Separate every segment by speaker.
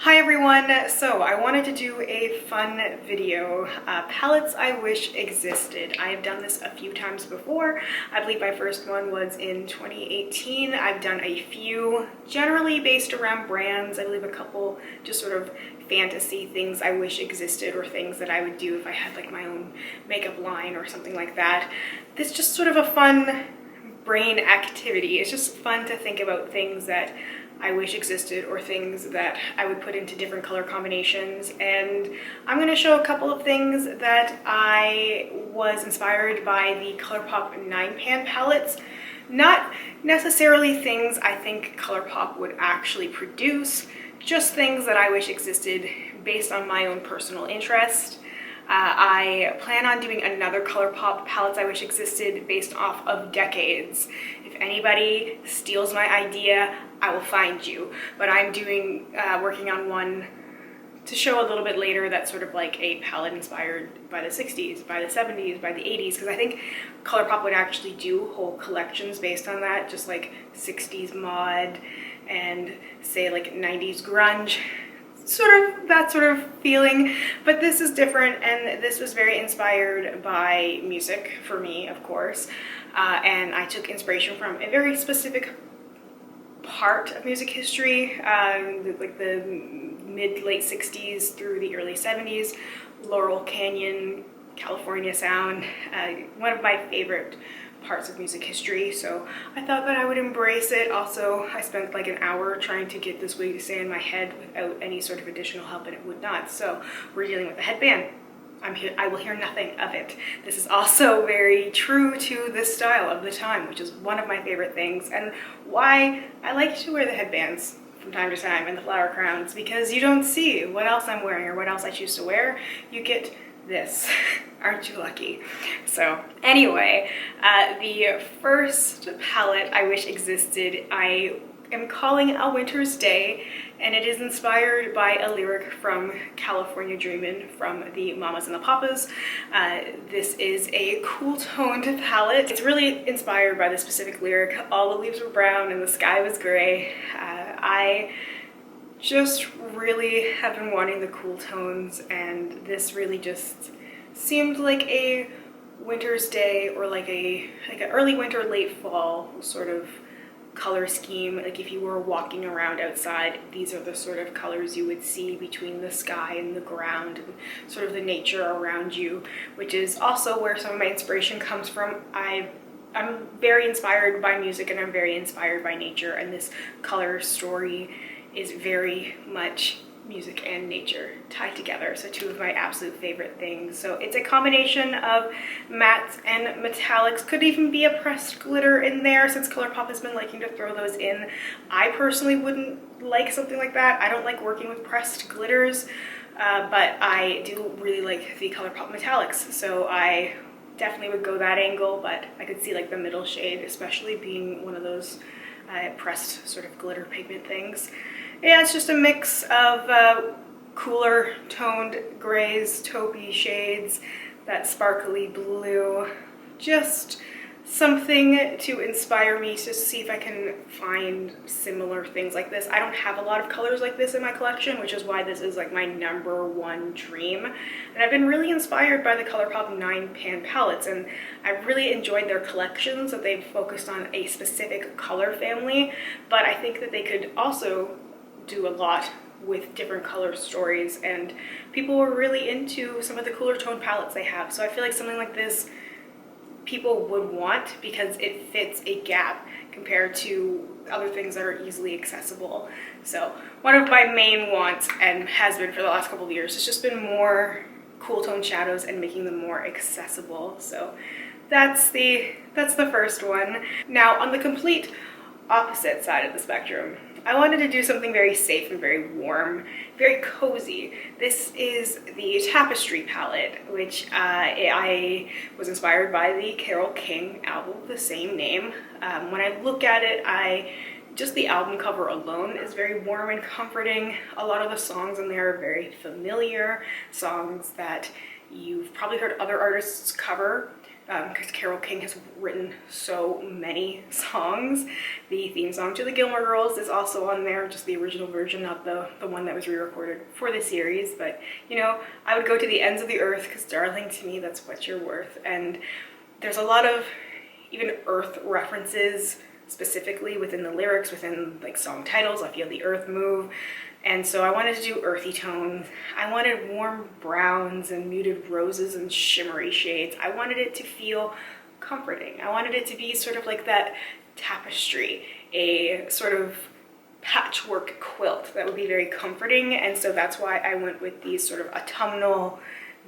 Speaker 1: Hi everyone! So I wanted to do a fun video, palettes I wish existed. I have done this a few times before. I believe my first one was in 2018. I've done a few generally based around brands. I believe a couple just sort of fantasy things I wish existed or things that I would do if I had like my own makeup line or something like that. This is just sort of a fun brain activity. It's just fun to think about things that I wish existed or things that I would put into different color combinations, and I'm going to show a couple of things that I was inspired by the ColourPop 9-pan palettes. Not necessarily things I think ColourPop would actually produce, just things that I wish existed based on my own personal interest. I plan on doing another ColourPop palettes I wish existed based off of decades. If anybody steals my idea, I will find you. But I'm working on one to show a little bit later that's sort of like a palette inspired by the 60s, by the 70s, by the 80s, because I think ColourPop would actually do whole collections based on that, just like 60s mod and say like 90s grunge. That sort of feeling, but this is different, and this was very inspired by music for me, of course, and I took inspiration from a very specific part of music history, like the mid-late 60s through the early 70s, Laurel Canyon, California sound, one of my favorite parts of music history, so I thought that I would embrace it. Also, I spent like an hour trying to get this wig to stay in my head without any sort of additional help, and it would not, so we're dealing with a headband. I will hear nothing of it. This is also very true to the style of the time, which is one of my favorite things, and why I like to wear the headbands from time to time and the flower crowns, because you don't see what else I'm wearing or what else I choose to wear. You get this. Aren't you lucky? So anyway, the first palette I wish existed, I am calling A Winter's Day, and it is inspired by a lyric from California Dreamin' from the Mamas and the Papas. This is a cool toned palette. It's really inspired by the specific lyric, all the leaves were brown and the sky was gray. I just really have been wanting the cool tones, and this really just seemed like a winter's day, or like an early winter, late fall sort of color scheme. Like if you were walking around outside, these are the sort of colors you would see between the sky and the ground and sort of the nature around you, which is also where some of my inspiration comes from. I'm very inspired by music, and I'm very inspired by nature, and this color story is very much music and nature tied together, so two of my absolute favorite things. So it's a combination of mattes and metallics. Could even be a pressed glitter in there, since ColourPop has been liking to throw those in. I personally wouldn't like something like that. I don't like working with pressed glitters, but I do really like the ColourPop metallics, so I definitely would go that angle, but I could see like the middle shade especially being one of those pressed sort of glitter pigment things. Yeah, it's just a mix of cooler toned grays, taupey shades, that sparkly blue, just something to inspire me to see if I can find similar things like this. I don't have a lot of colors like this in my collection, which is why this is like my #1 dream. And I've been really inspired by the ColourPop 9-pan palettes, and I've really enjoyed their collections that they've focused on a specific color family, but I think that they could also do a lot with different color stories, and people were really into some of the cooler tone palettes they have. So I feel like something like this people would want because it fits a gap compared to other things that are easily accessible. So one of my main wants, and has been for the last couple of years, has just been more cool tone shadows and making them more accessible. So that's the first one. Now on the complete opposite side of the spectrum, I wanted to do something very safe and very warm, very cozy. This is the Tapestry palette, which I was inspired by the Carole King album of the same name. When I look at it, just the album cover alone is very warm and comforting. A lot of the songs in there are very familiar, songs that you've probably heard other artists cover. because Carole King has written so many songs. The theme song to the Gilmore Girls is also on there, just the original version, not the one that was re-recorded for the series. But, you know, I would go to the ends of the earth because, darling, to me, that's what you're worth. And there's a lot of even earth references specifically within the lyrics, within like song titles. I feel the earth move. And so I wanted to do earthy tones. I wanted warm browns and muted roses and shimmery shades. I wanted it to feel comforting. I wanted it to be sort of like that tapestry, a sort of patchwork quilt that would be very comforting. And so that's why I went with these sort of autumnal,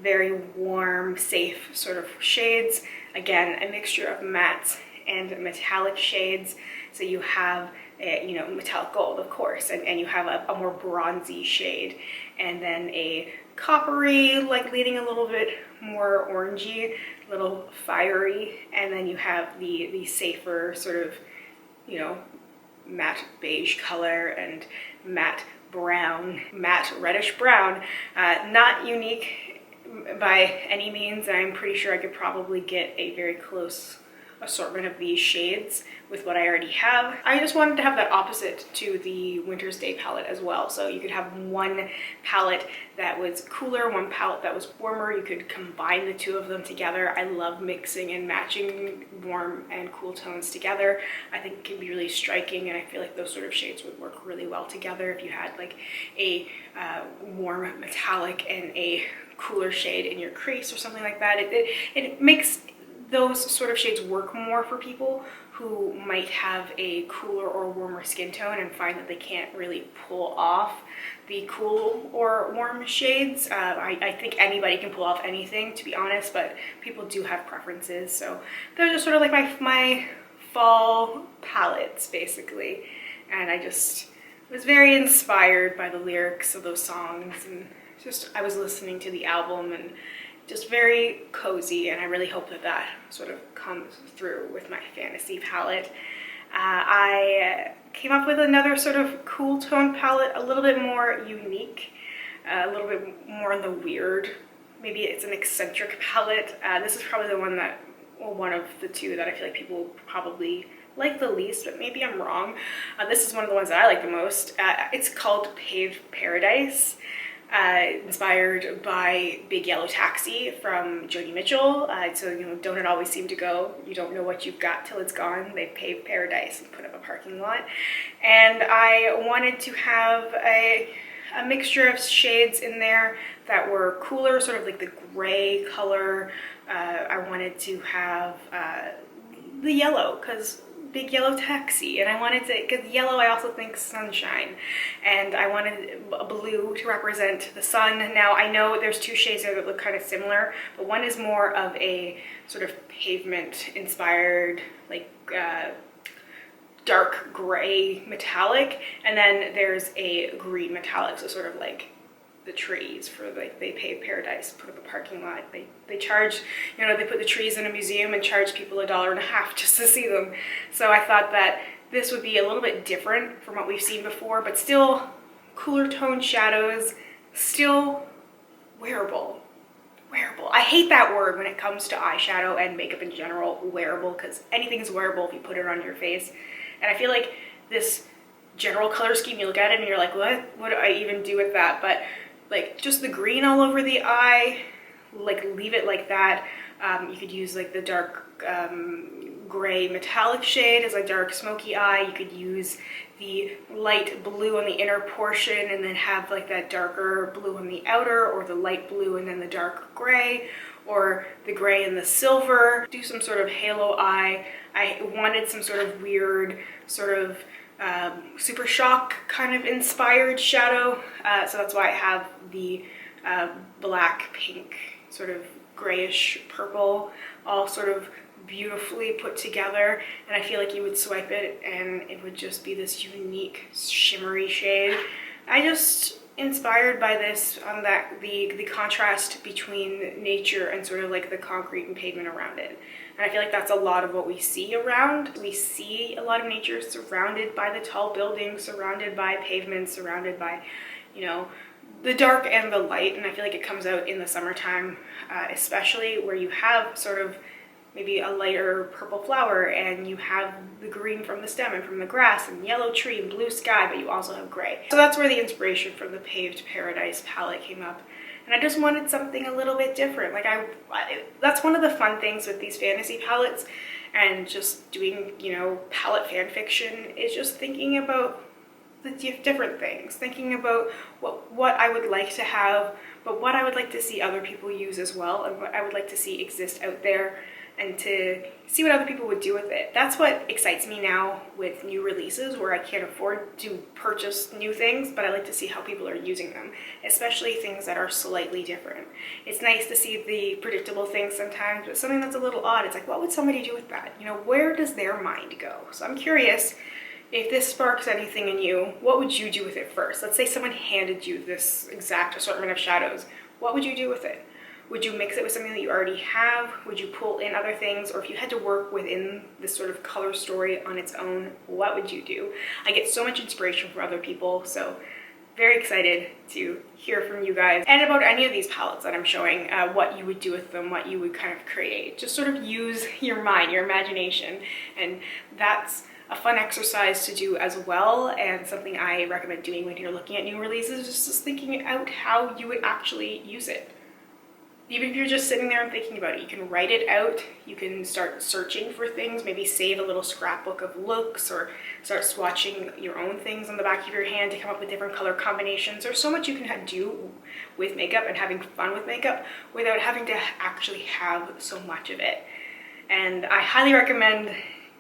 Speaker 1: very warm, safe sort of shades. Again, a mixture of mattes and metallic shades. So you have you know, metallic gold, of course, and you have a more bronzy shade, and then a coppery, like leaning a little bit more orangey, a little fiery, and then you have the safer sort of, you know, matte beige color and matte brown, matte reddish brown. Not unique by any means. I'm pretty sure I could probably get a very close assortment of these shades with what I already have. I just wanted to have that opposite to the Winter's Day palette as well. So you could have one palette that was cooler, one palette that was warmer. You could combine the two of them together. I love mixing and matching warm and cool tones together. I think it can be really striking, and I feel like those sort of shades would work really well together if you had like a warm metallic and a cooler shade in your crease or something like that. It makes those sort of shades work more for people who might have a cooler or warmer skin tone and find that they can't really pull off the cool or warm shades. I think anybody can pull off anything, to be honest, but people do have preferences. So those are sort of like my fall palettes, basically. And I just was very inspired by the lyrics of those songs, and just I was listening to the album and just very cozy, and I really hope that that sort of comes through with my fantasy palette. I came up with another sort of cool tone palette, a little bit more unique, a little bit more in the weird. Maybe it's an eccentric palette. This is probably the one that, well, one of the two that I feel like people probably like the least, but maybe I'm wrong. This is one of the ones that I like the most. It's called Paved Paradise. Inspired by Big Yellow Taxi from Joni Mitchell. So, you know, don't it always seem to go? You don't know what you've got till it's gone. They paved paradise and put up a parking lot. And I wanted to have a mixture of shades in there that were cooler, sort of like the gray color. I wanted to have the yellow, because Big Yellow Taxi, and I wanted to, because yellow I also think sunshine, and I wanted a blue to represent the sun. Now I know there's two shades there that look kind of similar, but one is more of a sort of pavement inspired, like dark gray metallic, and then there's a green metallic, so sort of like the trees for, like, they pave paradise, put up a parking lot. They charge, you know, they put the trees in a museum and charge people $1.50 just to see them. So I thought that this would be a little bit different from what we've seen before, but still cooler tone shadows, still wearable. Wearable. I hate that word when it comes to eyeshadow and makeup in general, wearable, because anything's wearable if you put it on your face. And I feel like this general color scheme, you look at it and you're like, what do I even do with that? But like just the green all over the eye, like leave it like that. You could use like the dark gray metallic shade as a dark smoky eye. You could use the light blue on the inner portion and then have like that darker blue on the outer, or the light blue and then the dark gray, or the gray and the silver. Do some sort of halo eye. I wanted some sort of weird sort of Super Shock kind of inspired shadow, so that's why I have the black, pink, sort of grayish purple, all sort of beautifully put together, and I feel like you would swipe it and it would just be this unique shimmery shade. I just inspired by this on that the contrast between nature and sort of like the concrete and pavement around it. And I feel like that's a lot of what we see around. We see a lot of nature surrounded by the tall buildings, surrounded by pavements, surrounded by, you know, the dark and the light. And I feel like it comes out in the summertime, especially, where you have sort of maybe a lighter purple flower, and you have the green from the stem and from the grass and yellow tree and blue sky, but you also have gray. So that's where the inspiration from the Paved Paradise palette came up. And I just wanted something a little bit different. Like that's one of the fun things with these fantasy palettes and just doing, you know, palette fan fiction, is just thinking about the different things, thinking about what I would like to have, but what I would like to see other people use as well, and what I would like to see exist out there, and to see what other people would do with it. That's what excites me now with new releases, where I can't afford to purchase new things, but I like to see how people are using them, especially things that are slightly different. It's nice to see the predictable things sometimes, but something that's a little odd, it's like, what would somebody do with that? You know, where does their mind go? So I'm curious, if this sparks anything in you, what would you do with it first? Let's say someone handed you this exact assortment of shadows. What would you do with it? Would you mix it with something that you already have? Would you pull in other things? Or if you had to work within this sort of color story on its own, what would you do? I get so much inspiration from other people, so very excited to hear from you guys. And about any of these palettes that I'm showing, what you would do with them, what you would kind of create. Just sort of use your mind, your imagination, and that's a fun exercise to do as well, and something I recommend doing when you're looking at new releases, just thinking out how you would actually use it. Even if you're just sitting there and thinking about it, you can write it out, you can start searching for things, maybe save a little scrapbook of looks, or start swatching your own things on the back of your hand to come up with different color combinations. There's so much you can do with makeup and having fun with makeup without having to actually have so much of it. And I highly recommend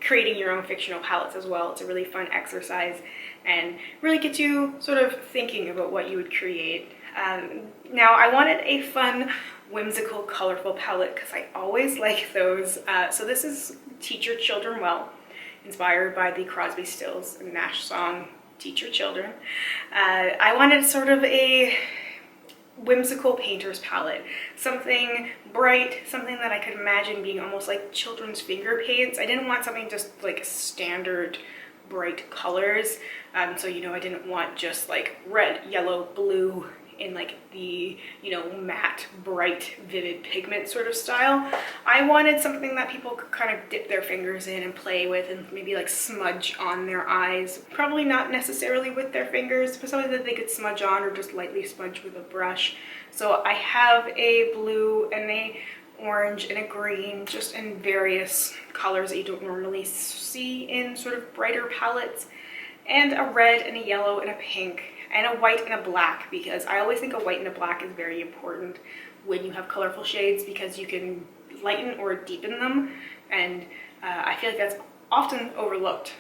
Speaker 1: creating your own fictional palettes as well. It's a really fun exercise and really gets you sort of thinking about what you would create. Now, I wanted a fun, whimsical, colorful palette because I always like those. So this is Teach Your Children Well, inspired by the Crosby, Stills and Nash song, Teach Your Children. I wanted sort of a whimsical painter's palette, something bright, something that I could imagine being almost like children's finger paints. I didn't want something just like standard bright colors, so you know, I didn't want just like red, yellow, blue in like the, you know, matte, bright, vivid pigment sort of style. I wanted something that people could kind of dip their fingers in and play with and maybe like smudge on their eyes. Probably not necessarily with their fingers, but something that they could smudge on or just lightly smudge with a brush. So I have a blue and a orange and a green, just in various colors that you don't normally see in sort of brighter palettes, and a red and a yellow and a pink, and a white and a black, because I always think a white and a black is very important when you have colorful shades, because you can lighten or deepen them, and I feel like that's often overlooked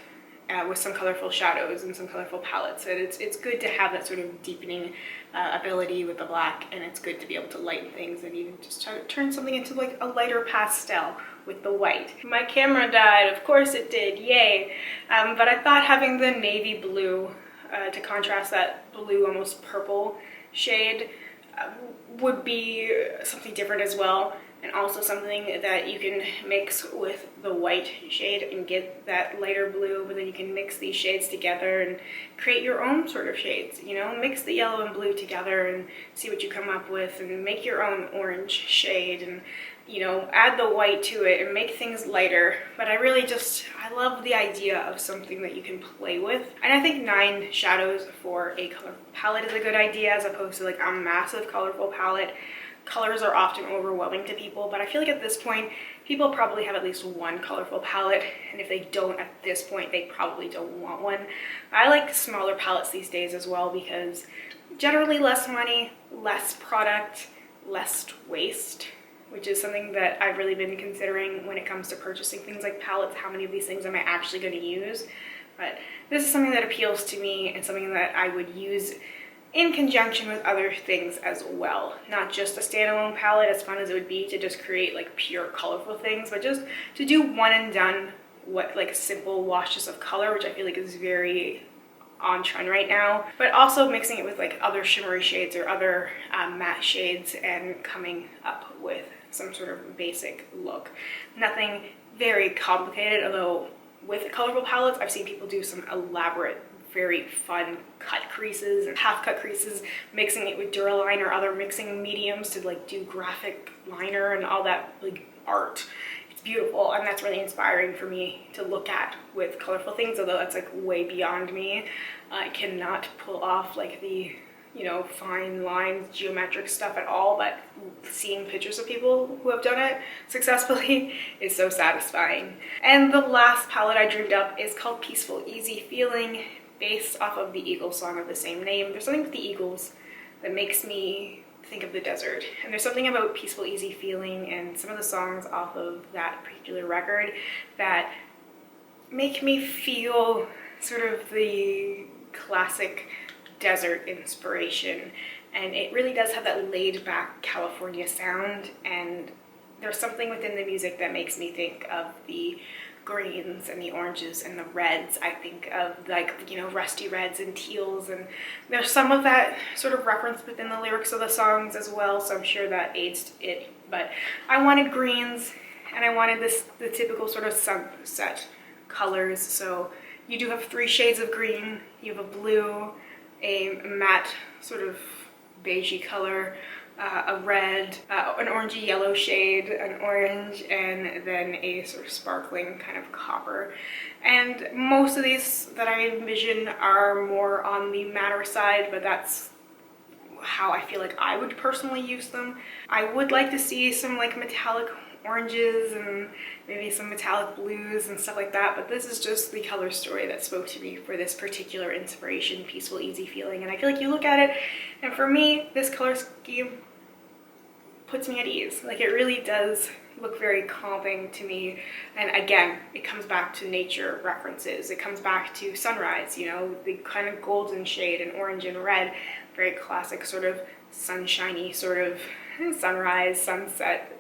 Speaker 1: with some colorful shadows and some colorful palettes. And it's good to have that sort of deepening ability with the black, and it's good to be able to lighten things and even just try to turn something into like a lighter pastel with the white. My camera died, of course it did, yay! But I thought having the navy blue to contrast that blue, almost purple shade would be something different as well, and also something that you can mix with the white shade and get that lighter blue, but then you can mix these shades together and create your own sort of shades, you know, mix the yellow and blue together and see what you come up with, and make your own orange shade, and you know, add the white to it and make things lighter. But I love the idea of something that you can play with. And I think 9 shadows for a color palette is a good idea, as opposed to like a massive colorful palette. Colors are often overwhelming to people, but I feel like at this point, people probably have at least one colorful palette, and if they don't at this point, they probably don't want one. I like smaller palettes these days as well, because generally less money, less product, less waste, which is something that I've really been considering when it comes to purchasing things like palettes. How many of these things am I actually going to use? But this is something that appeals to me, and something that I would use in conjunction with other things as well. Not just a standalone palette, as fun as it would be to just create like pure colorful things, but just to do one and done, like simple washes of color, which I feel like is very on trend right now, but also mixing it with like other shimmery shades or other matte shades and coming up with some sort of basic look. Nothing very complicated, although with colorful palettes, I've seen people do some elaborate, very fun cut creases and half cut creases, mixing it with Duraline or other mixing mediums to like do graphic liner and all that like art. It's beautiful, and that's really inspiring for me to look at with colorful things, although that's like way beyond me. I cannot pull off like the, you know, fine lines, geometric stuff at all, but seeing pictures of people who have done it successfully is so satisfying. And the last palette I dreamed up is called Peaceful Easy Feeling, based off of the Eagles song of the same name. There's something with the Eagles that makes me think of the desert, and there's something about Peaceful Easy Feeling and some of the songs off of that particular record that make me feel sort of the classic desert inspiration, and it really does have that laid back California sound, and there's something within the music that makes me think of the greens and the oranges and the reds. I think of, like, you know, rusty reds and teals, and there's some of that sort of reference within the lyrics of the songs as well, so I'm sure that aids it. But I wanted greens, and I wanted the typical sort of sunset colors. So you do have 3 shades of green. You have a blue, a matte sort of beigey color, a red, an orangey yellow shade, an orange, and then a sort of sparkling kind of copper. And most of these that I envision are more on the matter side, but that's how I feel like I would personally use them. I would like to see some like metallic oranges and maybe some metallic blues and stuff like that, but this is just the color story that spoke to me for this particular inspiration, Peaceful Easy Feeling. And I feel like you look at it, and for me, this color scheme puts me at ease. Like, it really does look very calming to me. And again, it comes back to nature references. It comes back to sunrise, you know, the kind of golden shade and orange and red, very classic sort of sunshiny sort of sunrise, sunset,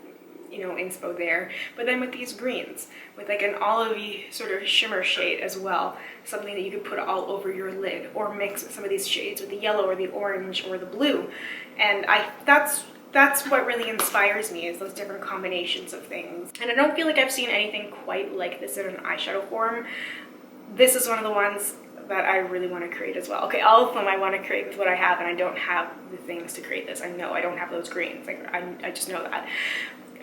Speaker 1: you know, inspo there. But then with these greens, with like an olivey sort of shimmer shade as well, something that you could put all over your lid, or mix some of these shades with the yellow or the orange or the blue. And that's what really inspires me, is those different combinations of things. And I don't feel like I've seen anything quite like this in an eyeshadow form. This is one of the ones that I really want to create as well. Okay, all of them I want to create with what I have, and I don't have the things to create this. I know I don't have those greens. Like, I just know that.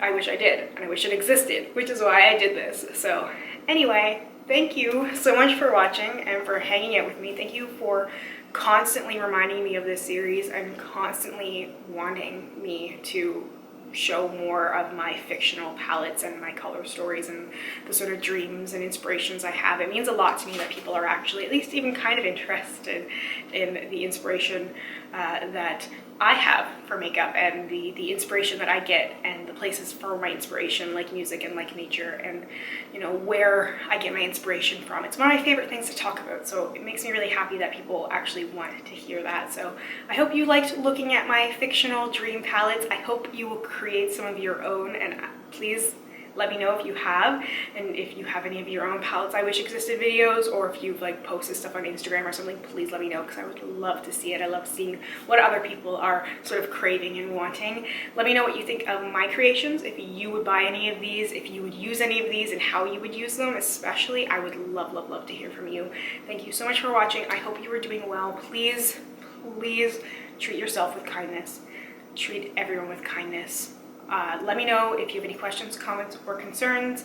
Speaker 1: I wish I did, and I wish it existed, which is why I did this. So anyway, thank you so much for watching and for hanging out with me. Thank you for constantly reminding me of this series and constantly wanting me to show more of my fictional palettes and my color stories and the sort of dreams and inspirations I have. It means a lot to me that people are actually at least even kind of interested in the inspiration that I have for makeup, and the inspiration that I get, and the places for my inspiration, like music and like nature, and, you know, where I get my inspiration from. It's one of my favorite things to talk about, so it makes me really happy that people actually want to hear that. So I hope you liked looking at my fictional dream palettes. I hope you will create some of your own, and please let me know if you have, and if you have any of your own palettes I wish existed videos, or if you've like posted stuff on Instagram or something, please let me know, because I would love to see it. I love seeing what other people are sort of craving and wanting. Let me know what you think of my creations, if you would buy any of these, if you would use any of these, and how you would use them especially. I would love, love, love to hear from you. Thank you so much for watching. I hope you are doing well. Please, please treat yourself with kindness. Treat everyone with kindness. Let me know if you have any questions, comments, or concerns.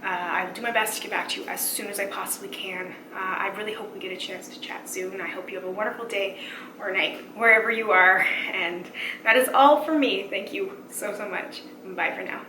Speaker 1: I will do my best to get back to you as soon as I possibly can. I really hope we get a chance to chat soon. I hope you have a wonderful day or night, wherever you are. And that is all for me. Thank you so, so much. Bye for now.